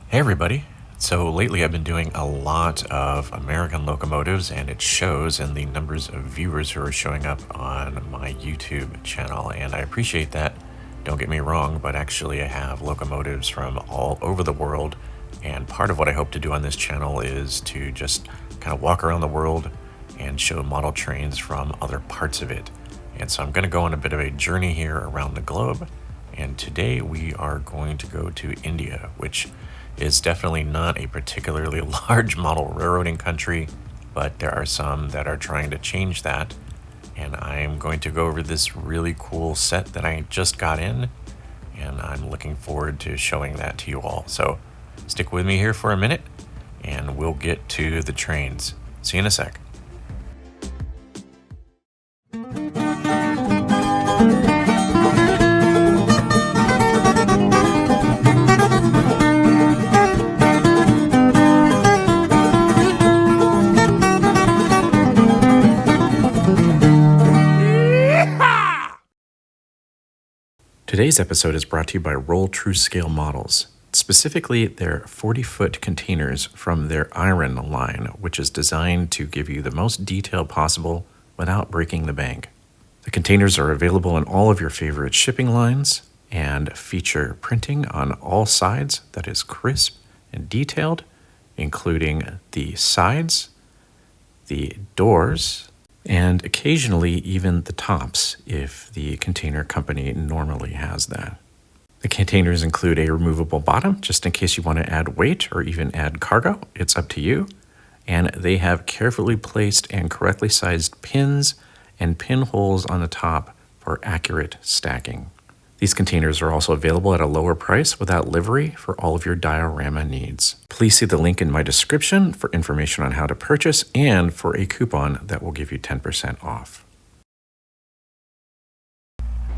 Hey everybody. So lately I've been doing a lot of American locomotives and it shows in the numbers of viewers who are showing up on my YouTube channel, and I appreciate that. Don't get me wrong, but actually I have locomotives from all over the world, and part of what I hope to do on this channel is to just kind of walk around the world and show model trains from other parts of it. And so I'm going to go on a bit of a journey here around the globe, and today we are going to go to India, which is definitely not a particularly large model railroading country, but there are some that are trying to change that. And I'm going to go over this really cool set that I just got in, and I'm looking forward to showing that to you all. So stick with me here for a minute and we'll get to the trains. See you in a sec. Today's episode is brought to you by Roll-Tru scale models, specifically their 40-foot containers from their iron line, which is designed to give you the most detail possible without breaking the bank. The containers are available in all of your favorite shipping lines and feature printing on all sides that is crisp and detailed, including the sides, the doors, and occasionally even the tops if the container company normally has that. The containers include a removable bottom just in case you want to add weight or even add cargo. It's up to you. And they have carefully placed and correctly sized pins and pinholes on the top for accurate stacking. These containers are also available at a lower price without livery for all of your diorama needs. Please see the link in my description for information on how to purchase and for a coupon that will give you 10% off.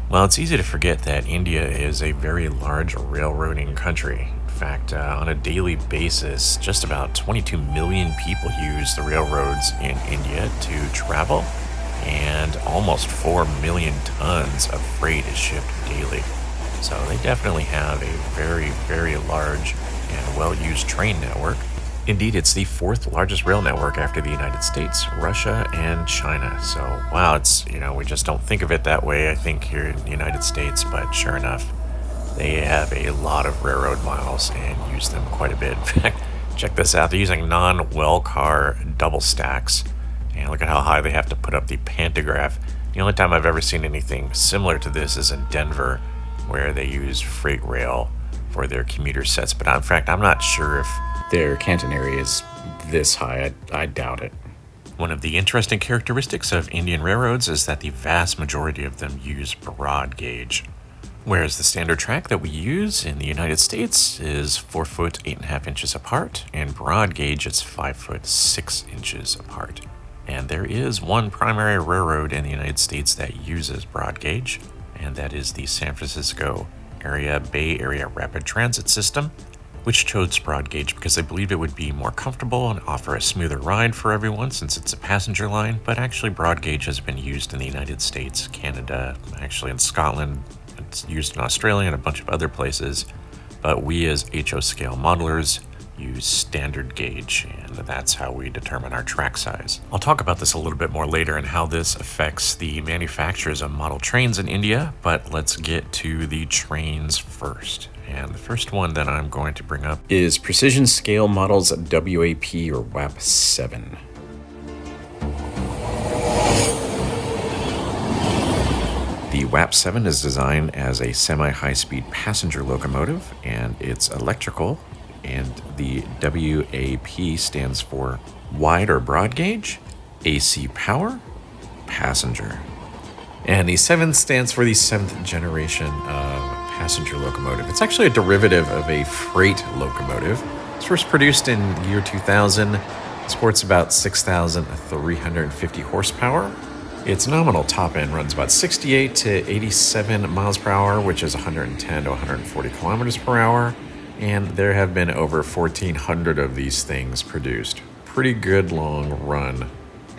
Well, it's easy to forget that India is a very large railroading country. In fact, on a daily basis, just about 22 million people use the railroads in India to travel, and almost 4 million tons of freight is shipped daily. So they definitely have a very, very large and well-used train network. Indeed, it's the fourth largest rail network after the United States, Russia, and China. So, wow, it's, we just don't think of it that way, I think, here in the United States, but sure enough, they have a lot of railroad miles and use them quite a bit. In fact, check this out. They're using non-well car double stacks. And look at how high they have to put up the pantograph. The only time I've ever seen anything similar to this is in Denver, where they use freight rail for their commuter sets. But in fact, I'm not sure if their catenary is this high. I doubt it. One of the interesting characteristics of Indian railroads is that the vast majority of them use broad gauge, whereas the standard track that we use in the United States is 4 foot 8.5 inches apart, and broad gauge is 5 foot 6 inches apart. And there is one primary railroad in the United States that uses broad gauge, and that is the San Francisco Bay Area Rapid Transit System, which chose broad gauge because they believe it would be more comfortable and offer a smoother ride for everyone since it's a passenger line. But actually broad gauge has been used in the United States, Canada, actually in Scotland, it's used in Australia and a bunch of other places. But we as HO scale modelers use standard gauge, and that's how we determine our track size. I'll talk about this a little bit more later and how this affects the manufacturers of model trains in India, but let's get to the trains first. And the first one that I'm going to bring up is Precision Scale Models WAP or WAP7. The WAP7 is designed as a semi-high-speed passenger locomotive, and it's electrical, and the WAP stands for wide or broad gauge, AC power, passenger. And the 7 stands for the 7th generation of passenger locomotive. It's actually a derivative of a freight locomotive. It's first produced in the year 2000, sports about 6,350 horsepower. Its nominal top end runs about 68 to 87 miles per hour, which is 110 to 140 kilometers per hour. And there have been over 1,400 of these things produced. Pretty good long run.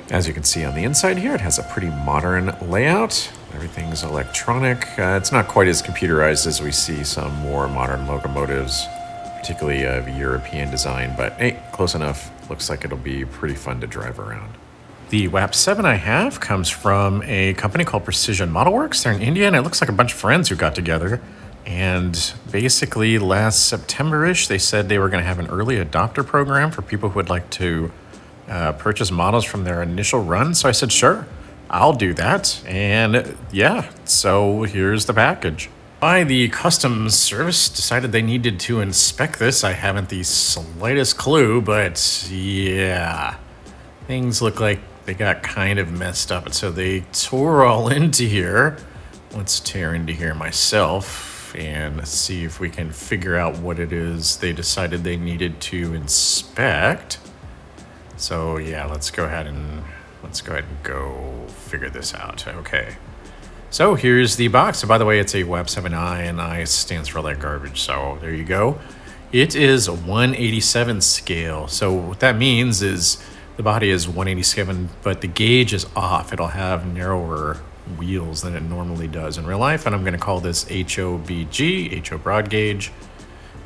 As you can see on the inside here, it has a pretty modern layout. Everything's electronic. It's not quite as computerized as we see some more modern locomotives. particularly of European design, but hey, close enough. Looks like it'll be pretty fun to drive around. The WAP7i I have comes from a company called Precision Modelworks. They're in India, and it looks like a bunch of friends who got together. And basically last September-ish, they said they were going to have an early adopter program for people who would like to purchase models from their initial run. So I said, sure, I'll do that. And yeah, so here's the package. The customs service decided they needed to inspect this. I haven't the slightest clue, but yeah, things look like they got kind of messed up. And so they tore all into here. Let's tear into here myself and see if we can figure out what it is they decided they needed to inspect. So yeah, let's go ahead and go figure this out. Okay. So here's the box. So by the way, it's a WAP7i, and I stands for all that garbage. So there you go. It is a 187 scale. So what that means is the body is 187, but the gauge is off. It'll have narrower wheels than it normally does in real life. And I'm going to call this HOBG, HO broad gauge,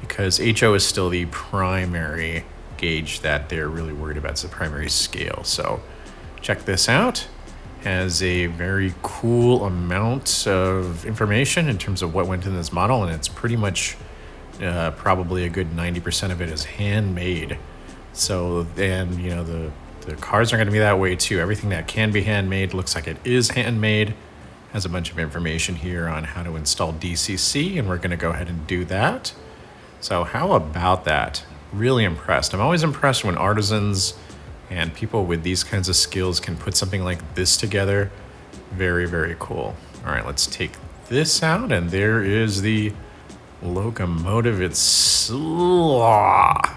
because HO is still the primary gauge that they're really worried about. It's the primary scale. So check this out. Has a very cool amount of information in terms of what went in this model, and it's pretty much probably a good 90% of it is handmade. So, and you know, the cars are going to be that way too. Everything that can be handmade looks like it is handmade. Has a bunch of information here on how to install DCC, and we're going to go ahead and do that. So how about that? Really impressed. I'm always impressed when artisans and people with these kinds of skills can put something like this together. Very, very cool. All right, let's take this out, and there is the locomotive. It's... I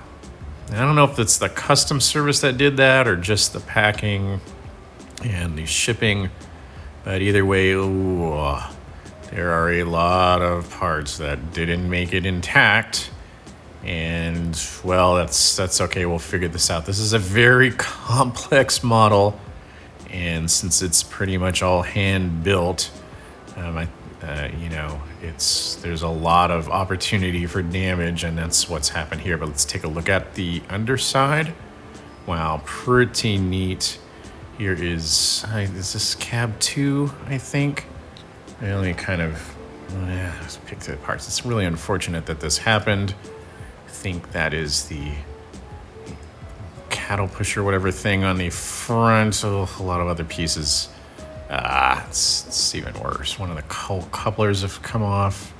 don't know if it's the custom service that did that or just the packing and the shipping, but either way, there are a lot of parts that didn't make it intact. And well, that's okay. We'll figure this out. This is a very complex model, and since it's pretty much all hand built, you know, there's a lot of opportunity for damage, and that's what's happened here. But let's take a look at the underside. Wow, pretty neat. Here is this cab 2, I think. I only kind of let's pick the parts. It's really unfortunate that this happened. I think that is the cattle pusher, whatever thing on the front. Oh, a lot of other pieces. It's even worse. One of the couplers have come off.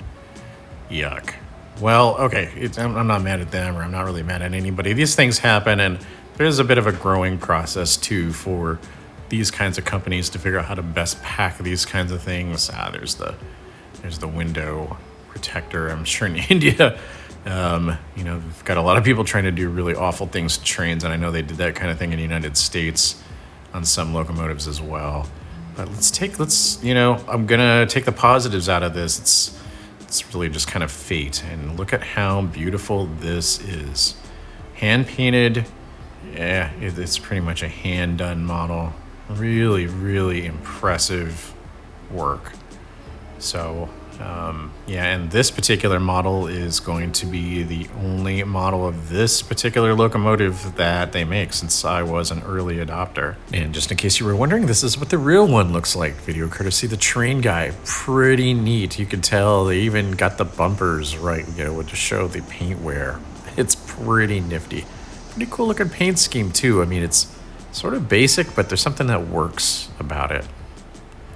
Yuck. Well, okay, I'm not mad at them, or I'm not really mad at anybody. These things happen, and there's a bit of a growing process too for these kinds of companies to figure out how to best pack these kinds of things. There's the window protector. I'm sure in India, you know, we've got a lot of people trying to do really awful things to trains, and I know they did that kind of thing in the United States on some locomotives as well. But you know, I'm gonna take the positives out of this. It's really just kind of fate, and look at how beautiful this is. Hand painted. Yeah, it's pretty much a hand done model. Really, really impressive work. So yeah, and this particular model is going to be the only model of this particular locomotive that they make, since I was an early adopter. And just in case you were wondering, this is what the real one looks like. Video courtesy the train guy. Pretty neat. You can tell they even got the bumpers right, you know, to show the paint wear. It's pretty nifty. Pretty cool looking paint scheme too. I mean, it's sort of basic, but there's something that works about it.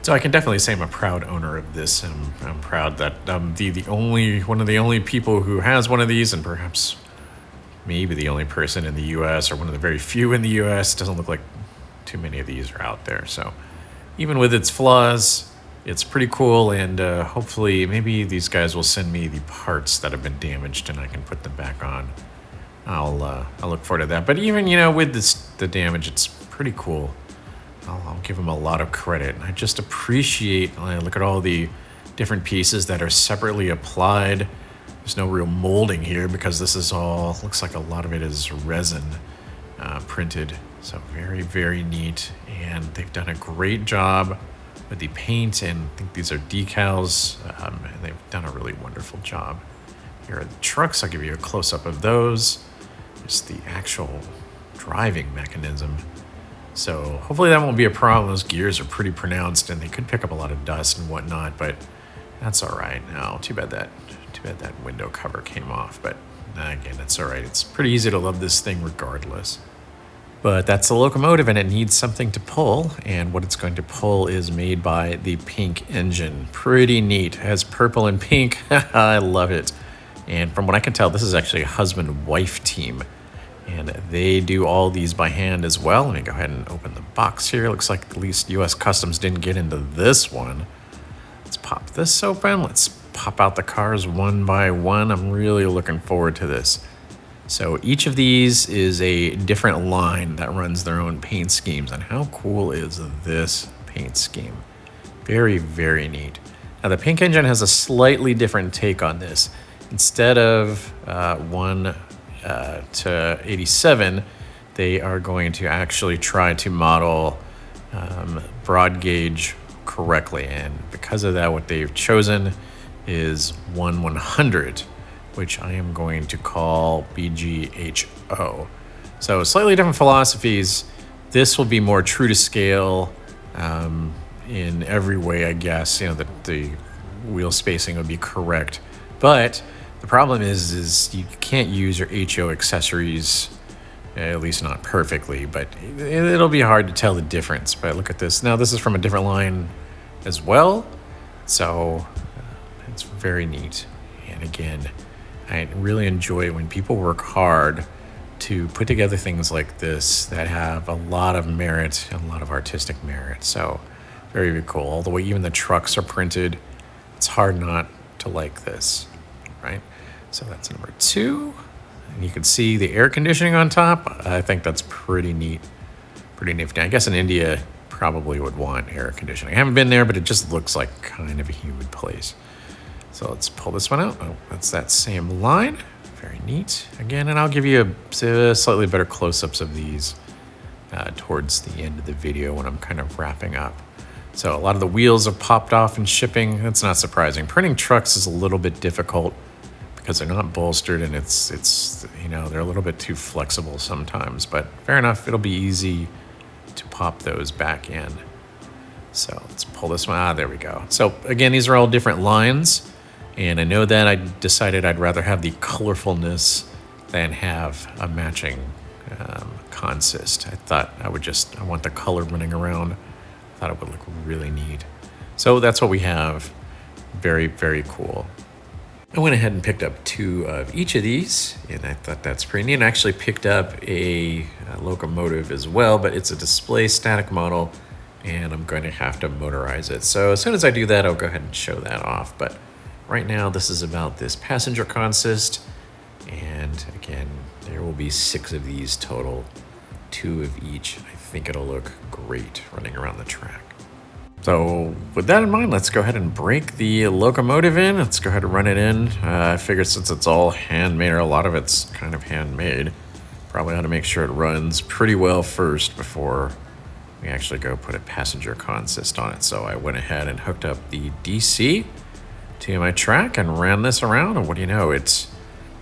So I can definitely say I'm a proud owner of this, and I'm proud that I'm one of the only people who has one of these, and perhaps maybe the only person in the U.S. or one of the very few in the U.S. Doesn't look like too many of these are out there. So even with its flaws, it's pretty cool, and hopefully maybe these guys will send me the parts that have been damaged and I can put them back on. I'll look forward to that. But even, you know, with the damage, it's pretty cool. I'll give them a lot of credit. I just appreciate, look at all the different pieces that are separately applied. There's no real molding here because this is all, looks like a lot of it is resin printed. So very, very neat. And they've done a great job with the paint, and I think these are decals. And they've done a really wonderful job. Here are the trucks. I'll give you a close-up of those. Just the actual driving mechanism. So hopefully that won't be a problem. Those gears are pretty pronounced and they could pick up a lot of dust and whatnot, but that's all right. Now, too bad that window cover came off, but again, it's all right. It's pretty easy to love this thing regardless. But that's the locomotive and it needs something to pull, and what it's going to pull is made by the pink engine. Pretty neat. It has purple and pink. I love it. And from what I can tell, this is actually a husband-wife team. And they do all these by hand as well. Let me go ahead and open the box here. Looks like at least US Customs didn't get into this one. Let's pop this open. Let's pop out the cars one by one. I'm really looking forward to this. So each of these is a different line that runs their own paint schemes. And how cool is this paint scheme? Very, very neat. Now the pink engine has a slightly different take on this. Instead of 1 to 87, they are going to actually try to model broad gauge correctly, and because of that, what they've chosen is 1/100, which I am going to call BGHO. So slightly different philosophies. This will be more true to scale in every way, I guess. You know, the wheel spacing would be correct, but the problem is you can't use your HO accessories, at least not perfectly, but it'll be hard to tell the difference. But look at this. Now this is from a different line as well, so it's very neat. And again, I really enjoy when people work hard to put together things like this that have a lot of merit and a lot of artistic merit. So very, very cool. All the way even the trucks are printed. It's hard not to like this, right? So that's number 2. And you can see the air conditioning on top. I think that's pretty neat. Pretty nifty. I guess in India probably would want air conditioning. I haven't been there, but it just looks like kind of a humid place. So let's pull this one out. Oh, that's that same line. Very neat. Again, and I'll give you a slightly better close-ups of these towards the end of the video when I'm kind of wrapping up. So a lot of the wheels have popped off in shipping. That's not surprising. Printing trucks is a little bit difficult because they're not bolstered, and it's you know, they're a little bit too flexible sometimes, but fair enough, it'll be easy to pop those back in. So let's pull this one. There we go. So again, these are all different lines, and I know that I decided I'd rather have the colorfulness than have a matching consist. I thought I want the color running around. I thought it would look really neat. So that's what we have. Very, very cool. I went ahead and picked up 2 of each of these, and I thought that's pretty neat. I actually picked up a locomotive as well, but it's a display static model, and I'm going to have to motorize it. So as soon as I do that, I'll go ahead and show that off. But right now, this is about this passenger consist, and again, there will be 6 of these total, 2 of each. I think it'll look great running around the track. So with that in mind, let's go ahead and break the locomotive in. Let's go ahead and run it in. I figured since it's all handmade, or a lot of it's kind of handmade, probably ought to make sure it runs pretty well first before we actually go put a passenger consist on it. So I went ahead and hooked up the DC to my track and ran this around. And what do you know? It's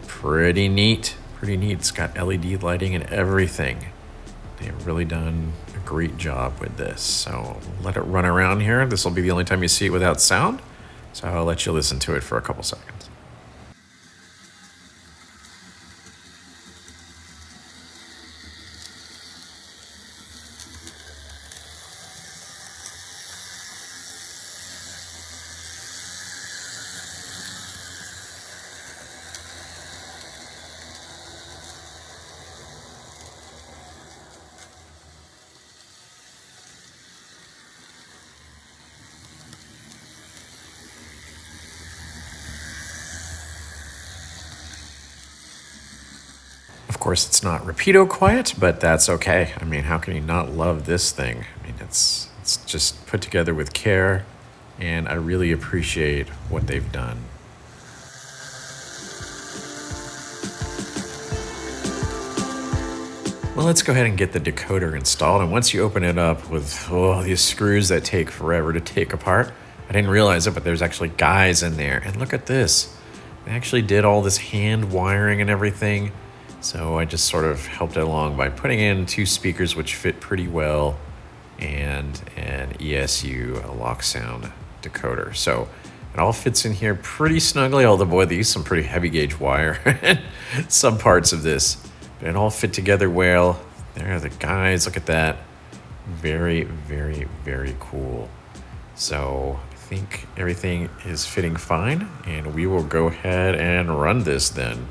pretty neat. Pretty neat. It's got LED lighting and everything. They've really done a great job with this. So let it run around here. This will be the only time you see it without sound. So I'll let you listen to it for a couple seconds. Of course, it's not rapido quiet, but that's okay. I mean, how can you not love this thing? I mean, it's just put together with care, and I really appreciate what they've done. Well, let's go ahead and get the decoder installed, and once you open it up with these screws that take forever to take apart, I didn't realize it, but there's actually guys in there, and look at this. They actually did all this hand wiring and everything. So I just sort of helped it along by putting in 2 speakers which fit pretty well and an ESU, a lock sound decoder. So it all fits in here pretty snugly, although boy, they use some pretty heavy gauge wire in some parts of this. But it all fit together well. There are the guys, look at that. Very, very, very cool. So I think everything is fitting fine, and we will go ahead and run this then.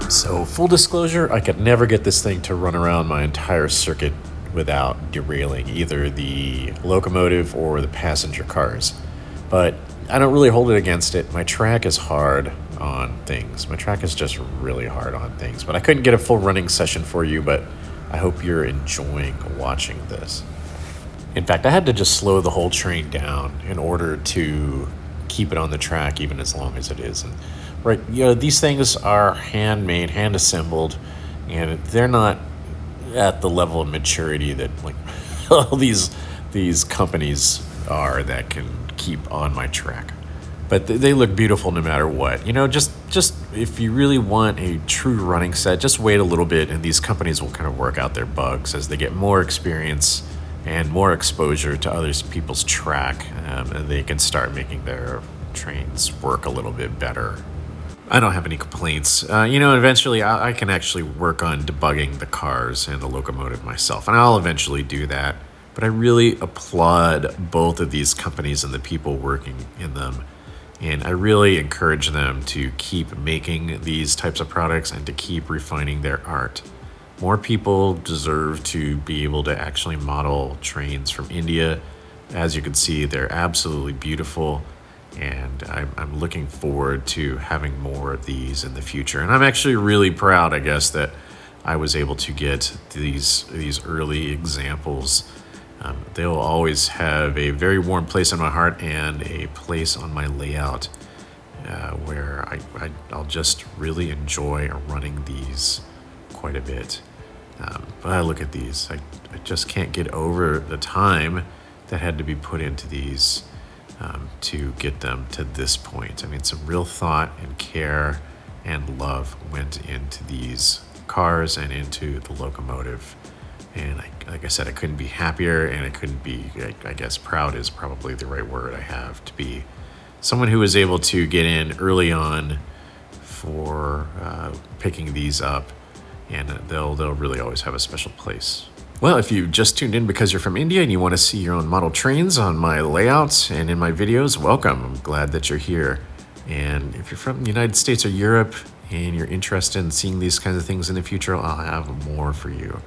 So full disclosure, I could never get this thing to run around my entire circuit without derailing either the locomotive or the passenger cars. But I don't really hold it against it. My track is hard on things. My track is just really hard on things. But I couldn't get a full running session for you, but I hope you're enjoying watching this. In fact, I had to just slow the whole train down in order to keep it on the track even as long as it is. And right, you know, these things are handmade, hand assembled, and they're not at the level of maturity that like all these companies are that can keep on my track. But they look beautiful no matter what. You know, just if you really want a true running set, just wait a little bit, and these companies will kind of work out their bugs as they get more experience and more exposure to other people's track, and they can start making their trains work a little bit better. I don't have any complaints. You know, eventually I can actually work on debugging the cars and the locomotive myself, and I'll eventually do that. But I really applaud both of these companies and the people working in them. And I really encourage them to keep making these types of products and to keep refining their art. More people deserve to be able to actually model trains from India. As you can see, they're absolutely beautiful. And I'm looking forward to having more of these in the future. And I'm actually really proud, I guess, that I was able to get these early examples. They'll always have a very warm place in my heart and a place on my layout where I'll just really enjoy running these quite a bit. But look at these. I just can't get over the time that had to be put into these to get them to this point. I mean, some real thought and care and love went into these cars and into the locomotive. And like I said, I couldn't be happier, and I couldn't be, I guess proud is probably the right word I have, to be someone who was able to get in early on for picking these up, and they'll really always have a special place. Well, if you just tuned in because you're from India and you want to see your own model trains on my layouts and in my videos, welcome. I'm glad that you're here. And if you're from the United States or Europe and you're interested in seeing these kinds of things in the future, I'll have more for you.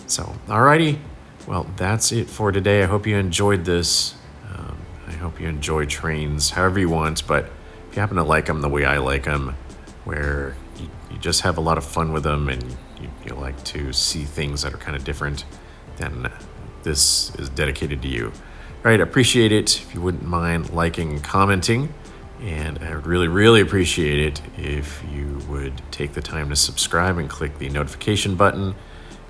So, alrighty. Well, that's it for today. I hope you enjoyed this. I hope you enjoy trains however you want, but if you happen to like them the way I like them, where you just have a lot of fun with them and you like to see things that are kind of different, then this is dedicated to you. All right, I appreciate it if you wouldn't mind liking and commenting, and I would really, really appreciate it if you would take the time to subscribe and click the notification button.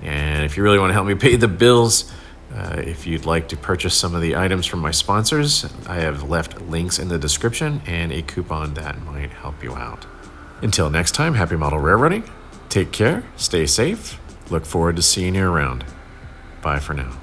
And if you really want to help me pay the bills, if you'd like to purchase some of the items from my sponsors, I have left links in the description and a coupon that might help you out. Until next time, happy model railroading. Take care, stay safe. Look forward to seeing you around. Bye for now.